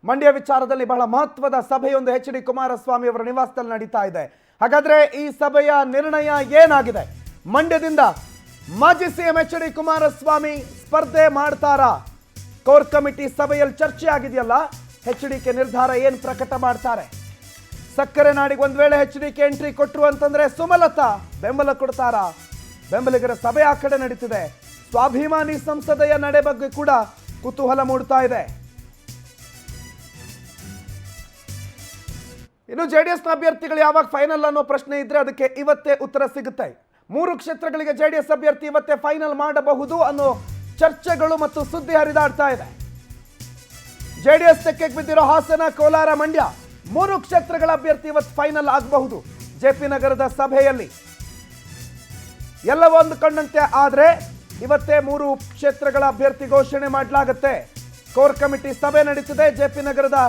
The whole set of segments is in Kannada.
ಮಂಡ್ಯ ವಿಚಾರದಲ್ಲಿ ಬಹಳ ಮಹತ್ವದ ಸಭೆಯೊಂದು ಎಚ್ ಡಿ ಕುಮಾರಸ್ವಾಮಿ ಅವರ ನಿವಾಸದಲ್ಲಿ ನಡೀತಾ ಇದೆ. ಹಾಗಾದ್ರೆ ಈ ಸಭೆಯ ನಿರ್ಣಯ ಏನಾಗಿದೆ? ಮಂಡ್ಯದಿಂದ ಮಾಜಿ ಸಿಎಂ ಎಚ್ ಡಿ ಕುಮಾರಸ್ವಾಮಿ ಸ್ಪರ್ಧೆ ಮಾಡ್ತಾರಾ? ಕೋರ್ ಕಮಿಟಿ ಸಭೆಯಲ್ಲಿ ಚರ್ಚೆ ಆಗಿದೆಯಲ್ಲ, ಎಚ್ ಡಿಕೆ ನಿರ್ಧಾರ ಏನು ಪ್ರಕಟ ಮಾಡ್ತಾರೆ? ಸಕ್ಕರೆ ನಾಡಿಗೆ ಒಂದ್ ವೇಳೆ ಎಚ್ ಡಿಕೆ ಎಂಟ್ರಿ ಕೊಟ್ಟರು ಅಂತಂದ್ರೆ ಸುಮಲತಾ ಬೆಂಬಲ ಕೊಡ್ತಾರಾ? ಬೆಂಬಲಿಗರ ಸಭೆ ಆ ಕಡೆ ನಡೀತಿದೆ. ಸ್ವಾಭಿಮಾನಿ ಸಂಸದೆಯ ನಡೆ ಬಗ್ಗೆ ಕೂಡ ಕುತೂಹಲ ಮೂಡ್ತಾ ಇದೆ. ಇನ್ನು ಜೆಡಿಎಸ್ನ ಅಭ್ಯರ್ಥಿಗಳು ಯಾವಾಗ ಫೈನಲ್ ಅನ್ನೋ ಪ್ರಶ್ನೆ ಇದ್ರೆ ಅದಕ್ಕೆ ಇವತ್ತೇ ಉತ್ತರ ಸಿಗುತ್ತೆ. 3 ಕ್ಷೇತ್ರಗಳಿಗೆ ಜೆಡಿಎಸ್ ಅಭ್ಯರ್ಥಿ ಇವತ್ತೇ ಫೈನಲ್ ಮಾಡಬಹುದು ಅನ್ನೋ ಚರ್ಚೆಗಳು ಮತ್ತು ಸುದ್ದಿ ಹರಿದಾಡ್ತಾ ಇದೆ. ಜೆಡಿಎಸ್ ತೆಕ್ಕೆಗೆ ಬಿದ್ದಿರೋ ಹಾಸನ, ಕೋಲಾರ, ಮಂಡ್ಯ 3 ಕ್ಷೇತ್ರಗಳ ಅಭ್ಯರ್ಥಿ ಇವತ್ತು ಫೈನಲ್ ಆಗಬಹುದು. ಜೆಪಿ ನಗರದ ಸಭೆಯಲ್ಲಿ ಎಲ್ಲವೂ ಅಂದುಕೊಂಡಂತೆ ಆದ್ರೆ ಇವತ್ತೇ 3 ಕ್ಷೇತ್ರಗಳ ಅಭ್ಯರ್ಥಿ ಘೋಷಣೆ ಮಾಡಲಾಗುತ್ತೆ. ಕೋರ್ ಕಮಿಟಿ ಸಭೆ ನಡೀತಿದೆ ಜೆಪಿ ನಗರದ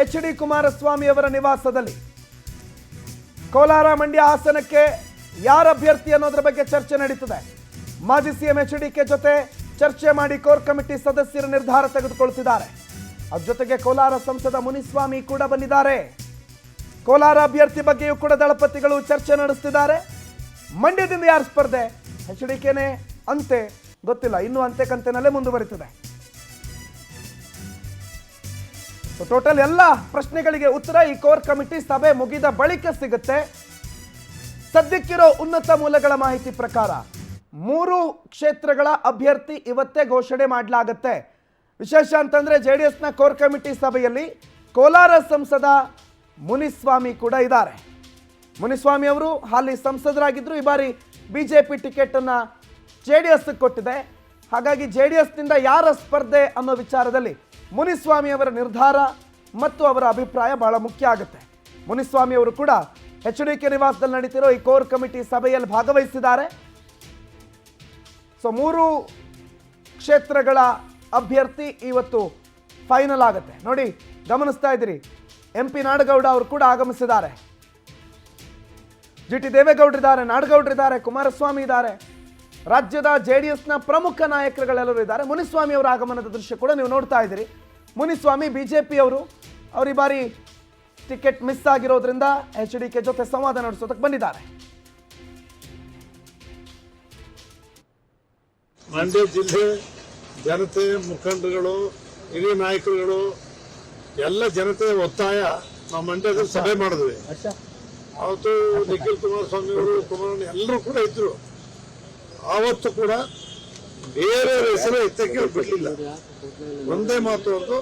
ಎಚ್ ಡಿ ಕುಮಾರಸ್ವಾಮಿ ಅವರ ನಿವಾಸದಲ್ಲಿ. ಕೋಲಾರ, ಮಂಡ್ಯ, ಹಾಸನಕ್ಕೆ ಯಾರ ಅಭ್ಯರ್ಥಿ ಅನ್ನೋದ್ರ ಬಗ್ಗೆ ಚರ್ಚೆ ನಡೀತಿದೆ. ಮಾಜಿ ಸಿಎಂ ಎಚ್ ಡಿಕೆ ಜೊತೆ ಚರ್ಚೆ ಮಾಡಿ ಕೋರ್ ಕಮಿಟಿ ಸದಸ್ಯರ ನಿರ್ಧಾರ ತೆಗೆದುಕೊಳ್ತಿದ್ದಾರೆ. ಅದ್ರ ಜೊತೆಗೆ ಕೋಲಾರ ಸಂಸದ ಮುನಿಸ್ವಾಮಿ ಕೂಡ ಬಂದಿದ್ದಾರೆ. ಕೋಲಾರ ಅಭ್ಯರ್ಥಿ ಬಗ್ಗೆಯೂ ಕೂಡ ದಳಪತಿಗಳು ಚರ್ಚೆ ನಡೆಸ್ತಿದ್ದಾರೆ. ಮಂಡ್ಯದಿಂದ ಯಾರು ಸ್ಪರ್ಧೆ? ಎಚ್ ಡಿಕೆನೇ ಅಂತೆ, ಗೊತ್ತಿಲ್ಲ, ಇನ್ನೂ ಅಂತೆ ಕಂತೆನಲ್ಲೇ ಮುಂದುವರಿತದೆ. ಟೋಟಲ್ ಎಲ್ಲ ಪ್ರಶ್ನೆಗಳಿಗೆ ಉತ್ತರ ಈ ಕೋರ್ ಕಮಿಟಿ ಸಭೆ ಮುಗಿದ ಬಳಿಕ ಸಿಗುತ್ತೆ. ಸದ್ಯಕ್ಕಿರೋ ಉನ್ನತ ಮೂಲಗಳ ಮಾಹಿತಿ ಪ್ರಕಾರ 3 ಕ್ಷೇತ್ರಗಳ ಅಭ್ಯರ್ಥಿ ಇವತ್ತೇ ಘೋಷಣೆ ಮಾಡಲಾಗುತ್ತೆ. ವಿಶೇಷ ಅಂತಂದ್ರೆ ಜೆಡಿಎಸ್ನ ಕೋರ್ ಕಮಿಟಿ ಸಭೆಯಲ್ಲಿ ಕೋಲಾರ ಸಂಸದ ಮುನಿಸ್ವಾಮಿ ಕೂಡ ಇದ್ದಾರೆ. ಮುನಿಸ್ವಾಮಿ ಅವರು ಹಾಲಿ ಸಂಸದರಾಗಿದ್ರು. ಈ ಬಾರಿ ಬಿಜೆಪಿ ಟಿಕೆಟ್ ಅನ್ನ ಜೆಡಿಎಸ್ ಕೊಟ್ಟಿದೆ. ಹಾಗಾಗಿ ಜೆಡಿಎಸ್ನಿಂದ ಯಾರ ಸ್ಪರ್ಧೆ ಅನ್ನೋ ವಿಚಾರದಲ್ಲಿ ಮುನಿಸ್ವಾಮಿ ಅವರ ನಿರ್ಧಾರ ಮತ್ತು ಅವರ ಅಭಿಪ್ರಾಯ ಬಹಳ ಮುಖ್ಯ ಆಗುತ್ತೆ. ಮುನಿಸ್ವಾಮಿ ಅವರು ಕೂಡ ಎಚ್ ಡಿಕೆ ನಿವಾಸದಲ್ಲಿ ನಡೀತಿರೋ ಈ ಕೋರ್ ಕಮಿಟಿ ಸಭೆಯಲ್ಲಿ ಭಾಗವಹಿಸಿದ್ದಾರೆ. ಸೊ 3 ಕ್ಷೇತ್ರಗಳ ಅಭ್ಯರ್ಥಿ ಇವತ್ತು ಫೈನಲ್ ಆಗುತ್ತೆ. ನೋಡಿ, ಗಮನಿಸ್ತಾ ಇದ್ದೀರಿ, MP ನಾಡಗೌಡ ಅವರು ಕೂಡ ಆಗಮಿಸಿದ್ದಾರೆ. GT ದೇವೇಗೌಡರಿದ್ದಾರೆ, ನಾಡಗೌಡರಿದ್ದಾರೆ, ಕುಮಾರಸ್ವಾಮಿ ಇದ್ದಾರೆ. ರಾಜ್ಯದ ಜೆಡಿಎಸ್ನ ಪ್ರಮುಖ ನಾಯಕರುಗಳೆಲ್ಲರೂ ಇದ್ದಾರೆ. ಮುನಿಸ್ವಾಮಿ ಅವರ ಆಗಮನದ ದೃಶ್ಯ ಕೂಡ ನೀವು ನೋಡ್ತಾ ಇದ್ದೀರಿ. ಮುನಿಸ್ವಾಮಿ ಬಿಜೆಪಿ ಅವರು ಈ ಬಾರಿ ಟಿಕೆಟ್ ಮಿಸ್ ಆಗಿರೋದ್ರಿಂದ ಎಚ್ ಡಿಕೆ ಜೊತೆ ಸಂವಾದ ನಡೆಸೋದಕ್ಕೆ ಬಂದಿದ್ದಾರೆ. ಮಂಡ್ಯ ಜಿಲ್ಲೆ ಜನತೆ, ಮುಖಂಡರುಗಳು, ಹಿರಿಯ ನಾಯಕರುಗಳು, ಎಲ್ಲ ಜನತೆಯ ಒತ್ತಾಯ ನಾವು ಮಂಡ್ಯದಲ್ಲಿ ಸಭೆ ಮಾಡಿದ್ವಿ. ಅವತ್ತು ನಿಖಿಲ್ ಕುಮಾರಸ್ವಾಮಿ ಅವರು, ಕುಮಾರಣ್ಣ ಎಲ್ಲರೂ ಕೂಡ ಇದ್ರು. ಆವತ್ತು ಕೂಡ ಬೇರೆ ಹೆಸರು ಎತ್ತಕ್ಕೆ ಬಿಡಲಿಲ್ಲ. ಒಂದೇ ಮಾತು ಒಂದು,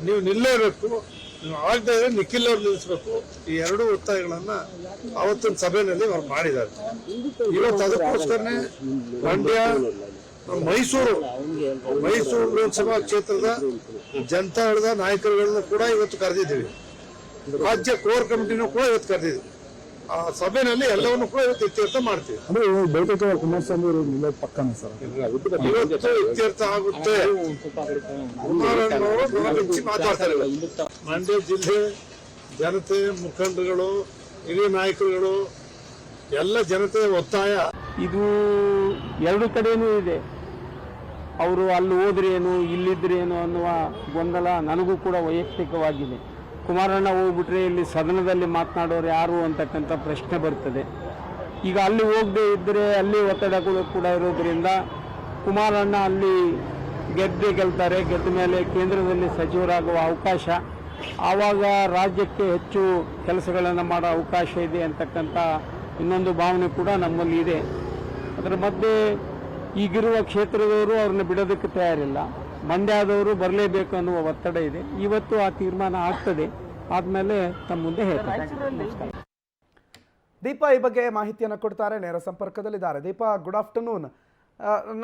ನೀವು ನಿಲ್ಲೇಬೇಕು, ನೀವು ಆಗದೆ ಇದ್ರೆ ನಿಖಿಲ್ ಅವ್ರು ನಿಲ್ಲಿಸಬೇಕು. ಈ 2 ಒತ್ತಾಯಗಳನ್ನ ಆವತ್ತಿನ ಸಭೆಯಲ್ಲಿ ಅವ್ರು ಮಾಡಿದ್ದಾರೆ. ಇವತ್ತು ಅದಕ್ಕೋಸ್ಕರನೇ ಮಂಡ್ಯ, ಮೈಸೂರು ಲೋಕಸಭಾ ಕ್ಷೇತ್ರದ ಜನತಾದಳದ ನಾಯಕರುಗಳನ್ನ ಕೂಡ ಇವತ್ತು ಕರೆದಿದ್ದೀವಿ. ರಾಜ್ಯ ಕೋರ್ ಕಮಿಟಿನೂ ಕೂಡ ಇವತ್ತು ಕರೆದಿದ್ದೀವಿ. ಆ ಸಭೆಯಲ್ಲಿ ಎಲ್ಲವನ್ನು ಕೂಡ ಇವತ್ತು ಇತ್ಯರ್ಥ ಮಾಡ್ತೀವಿ. ಕುಮಾರಸ್ವಾಮಿ ಅವರು ಪಕ್ಕನ ಸರ್, ಇವತ್ತು ಇತ್ಯರ್ಥ ಆಗುತ್ತೆ. ಕುಮಾರಣ್ಣವರು ಮಾತಾಡ್ತಾರೆ. ಮಂಡ್ಯ ಜಿಲ್ಲೆ ಜನತೆ, ಮುಖಂಡರುಗಳು, ಹಿರಿಯ ನಾಯಕರುಗಳು, ಎಲ್ಲ ಜನತೆಯ ಒತ್ತಾಯ ಇದು 2 ಕಡೆನೂ ಇದೆ. ಅವರು ಅಲ್ಲಿ ಹೋದ್ರೇನು, ಇಲ್ಲಿದ್ರೇನು ಅನ್ನುವ ಗೊಂದಲ ನನಗೂ ಕೂಡ ವೈಯಕ್ತಿಕವಾಗಿದೆ. ಕುಮಾರಣ್ಣ ಹೋಗ್ಬಿಟ್ರೆ ಇಲ್ಲಿ ಸದನದಲ್ಲಿ ಮಾತನಾಡೋರು ಯಾರು ಅಂತಕ್ಕಂಥ ಪ್ರಶ್ನೆ ಬರ್ತದೆ. ಈಗ ಅಲ್ಲಿ ಹೋಗದೆ ಇದ್ದರೆ ಅಲ್ಲಿ ಒತ್ತಡಗಳು ಕೂಡ ಇರೋದ್ರಿಂದ ಕುಮಾರಣ್ಣ ಅಲ್ಲಿ ಗೆಲ್ತಾರೆ. ಗೆದ್ದ ಮೇಲೆ ಕೇಂದ್ರದಲ್ಲಿ ಸಚಿವರಾಗುವ ಅವಕಾಶ, ಆವಾಗ ರಾಜ್ಯಕ್ಕೆ ಹೆಚ್ಚು ಕೆಲಸಗಳನ್ನು ಮಾಡೋ ಅವಕಾಶ ಇದೆ ಅಂತಕ್ಕಂಥ ಇನ್ನೊಂದು ಭಾವನೆ ಕೂಡ ನಮ್ಮಲ್ಲಿ ಇದೆ. ಅದರ ಮಧ್ಯೆ ಈಗಿರುವ ಕ್ಷೇತ್ರದವರು ಅವ್ರನ್ನ ಬಿಡೋದಕ್ಕೆ ತಯಾರಿಲ್ಲ. ಮಂಡ್ಯದವರು ಬರಲೇಬೇಕು ಅನ್ನುವ ಒತ್ತಡ ಇದೆ. ಇವತ್ತು ಆ ತೀರ್ಮಾನ ಆಗ್ತದೆ, ಆದಮೇಲೆ ತಮ್ಮ ಮುಂದೆ ಹೇಳ್ತಾರೆ. ದೀಪಾ ಈ ಬಗ್ಗೆ ಮಾಹಿತಿಯನ್ನು ಕೊಡ್ತಾರೆ, ನೇರ ಸಂಪರ್ಕದಲ್ಲಿದ್ದಾರೆ. Deepa, good afternoon.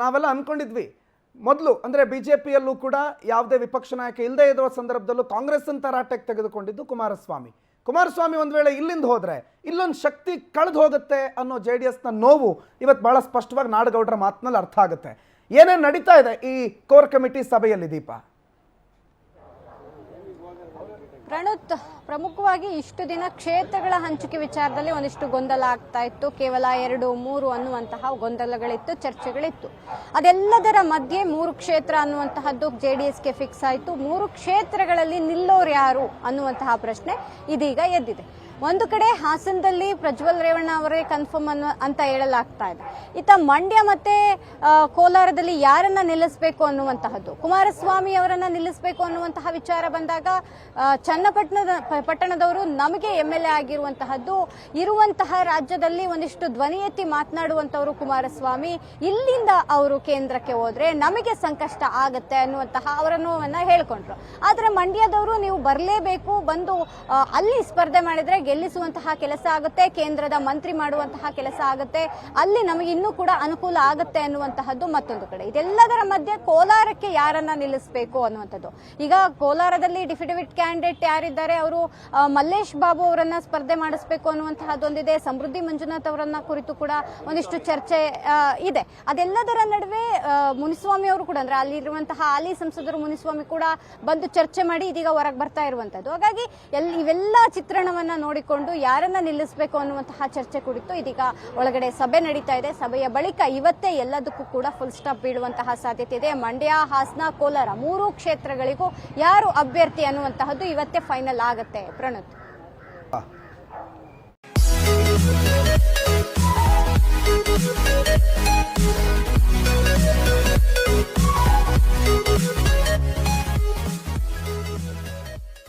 ನಾವೆಲ್ಲ ಅನ್ಕೊಂಡಿದ್ವಿ ಮೊದಲು, ಅಂದರೆ ಬಿಜೆಪಿಯಲ್ಲೂ ಕೂಡ ಯಾವುದೇ ವಿಪಕ್ಷ ನಾಯಕ ಇಲ್ಲದೆ ಇರುವ ಸಂದರ್ಭದಲ್ಲೂ ಕಾಂಗ್ರೆಸ್ ತರಾಟೆಗೆ ತೆಗೆದುಕೊಂಡಿದ್ದು ಕುಮಾರಸ್ವಾಮಿ ಒಂದು ವೇಳೆ ಇಲ್ಲಿಂದ ಹೋದ್ರೆ ಇಲ್ಲೊಂದು ಶಕ್ತಿ ಕಳೆದು ಹೋಗುತ್ತೆ ಅನ್ನೋ ಜೆಡಿಎಸ್ನ ನೋವು ಇವತ್ತು ಬಹಳ ಸ್ಪಷ್ಟವಾಗಿ ನಾಡಗೌಡರ ಮಾತಿನಲ್ಲಿ ಅರ್ಥ ಆಗುತ್ತೆ. ಏನೇನು ನಡೀತಾ ಇದೆ ಈ ಕೋರ್ ಕಮಿಟಿ ಸಭೆಯಲ್ಲಿ ದೀಪಾ? ಪ್ರಣುತ್, ಪ್ರಮುಖವಾಗಿ ಇಷ್ಟು ದಿನ ಕ್ಷೇತ್ರಗಳ ಹಂಚಿಕೆ ವಿಚಾರದಲ್ಲಿ ಒಂದಿಷ್ಟು ಗೊಂದಲ ಆಗ್ತಾ ಇತ್ತು. ಕೇವಲ 2, 3 ಅನ್ನುವಂತಹ ಗೊಂದಲಗಳಿತ್ತು, ಚರ್ಚೆಗಳಿತ್ತು. ಅದೆಲ್ಲದರ ಮಧ್ಯೆ 3 ಕ್ಷೇತ್ರ ಅನ್ನುವಂತಹದ್ದು ಜೆಡಿಎಸ್ಗೆ ಫಿಕ್ಸ್ ಆಯಿತು. 3 ಕ್ಷೇತ್ರಗಳಲ್ಲಿ ನಿಲ್ಲೋ ಯಾರು ಅನ್ನುವಂತಹ ಪ್ರಶ್ನೆ ಇದೀಗ ಎದ್ದಿದೆ. ಒಂದು ಕಡೆ ಹಾಸನದಲ್ಲಿ ಪ್ರಜ್ವಲ್ ರೇವಣ್ಣ ಅವರೇ ಕನ್ಫರ್ಮ್ ಅಂತ ಹೇಳಲಾಗ್ತಾ ಇದೆ. ಇತ್ತ ಮಂಡ್ಯ ಮತ್ತೆ ಕೋಲಾರದಲ್ಲಿ ಯಾರನ್ನ ನಿಲ್ಲಿಸಬೇಕು ಅನ್ನುವಂತಹದ್ದು, ಕುಮಾರಸ್ವಾಮಿ ಅವರನ್ನ ನಿಲ್ಲಿಸಬೇಕು ಅನ್ನುವಂತಹ ವಿಚಾರ ಬಂದಾಗ ಚನ್ನಪಟ್ಟಣದವರು ನಮಗೆ MLA ಆಗಿರುವಂತಹದ್ದು, ಇರುವಂತಹ ರಾಜ್ಯದಲ್ಲಿ ಒಂದಿಷ್ಟು ಧ್ವನಿ ಎತ್ತಿ ಮಾತನಾಡುವಂತವರು ಕುಮಾರಸ್ವಾಮಿ, ಇಲ್ಲಿಂದ ಅವರು ಕೇಂದ್ರಕ್ಕೆ ಹೋದ್ರೆ ನಮಗೆ ಸಂಕಷ್ಟ ಆಗತ್ತೆ ಅನ್ನುವಂತಹ ಅವರ ನೋವನ್ನ ಹೇಳ್ಕೊಂಡ್ರು. ಆದ್ರೆ ಮಂಡ್ಯದವರು ನೀವು ಬರಲೇಬೇಕು, ಬಂದು ಅಲ್ಲಿ ಸ್ಪರ್ಧೆ ಮಾಡಿದ್ರೆ ಗೆಲ್ಲಿಸುವಂತಹ ಕೆಲಸ ಆಗುತ್ತೆ, ಕೇಂದ್ರದ ಮಂತ್ರಿ ಮಾಡುವಂತಹ ಕೆಲಸ ಆಗುತ್ತೆ, ಅಲ್ಲಿ ನಮಗೆ ಇನ್ನೂ ಕೂಡ ಅನುಕೂಲ ಆಗುತ್ತೆ ಅನ್ನುವಂತಹದ್ದು ಮತ್ತೊಂದು ಕಡೆ. ಇದೆಲ್ಲದರ ಮಧ್ಯೆ ಕೋಲಾರಕ್ಕೆ ಯಾರನ್ನ ನಿಲ್ಲಿಸಬೇಕು ಅನ್ನುವಂಥದ್ದು. ಈಗ ಕೋಲಾರದಲ್ಲಿ ಡಿಫಿಡೆವಿಟ್ ಕ್ಯಾಂಡಿಡೇಟ್ ಯಾರಿದ್ದಾರೆ, ಅವರು ಮಲ್ಲೇಶ್ ಬಾಬು ಅವರನ್ನ ಸ್ಪರ್ಧೆ ಮಾಡಿಸಬೇಕು ಅನ್ನುವಂತಹದ್ದೊಂದಿದೆ. ಸಮೃದ್ಧಿ ಮಂಜುನಾಥ್ ಅವರನ್ನ ಕುರಿತು ಕೂಡ ಒಂದಿಷ್ಟು ಚರ್ಚೆ ಇದೆ. ಅದೆಲ್ಲದರ ನಡುವೆ ಮುನಿಸ್ವಾಮಿ ಅವರು ಕೂಡ, ಅಂದ್ರೆ ಅಲ್ಲಿರುವಂತಹ ಹಾಲಿ ಸಂಸದರು ಮುನಿಸ್ವಾಮಿ ಕೂಡ ಬಂದು ಚರ್ಚೆ ಮಾಡಿ ಇದೀಗ ಹೊರಗೆ ಬರ್ತಾ ಇರುವಂತದ್ದು. ಹಾಗಾಗಿ ಇವೆಲ್ಲ ಚಿತ್ರಣವನ್ನ ನೋಡಿಕೊಂಡು ಯಾರನ್ನ ನಿಲ್ಲಿಸಬೇಕು ಅನ್ನುವಂತಹ ಚರ್ಚೆ ಕುರಿತು ಇದೀಗ ಒಳಗಡೆ ಸಭೆ ನಡೀತಾ ಇದೆ. ಸಭೆಯ ಬಳಿಕ ಇವತ್ತೇ ಎಲ್ಲದಕ್ಕೂ ಕೂಡ ಫುಲ್ ಸ್ಟಾಪ್ ಬೀಳುವಂತಹ ಸಾಧ್ಯತೆ ಇದೆ. ಮಂಡ್ಯ, ಹಾಸನ, ಕೋಲಾರ 3 ಕ್ಷೇತ್ರಗಳಿಗೂ ಯಾರು ಅಭ್ಯರ್ಥಿ ಅನ್ನುವಂತಹದ್ದು ಇವತ್ತೇ ಫೈನಲ್ ಆಗತ್ತೆ. ಪ್ರಣತ್.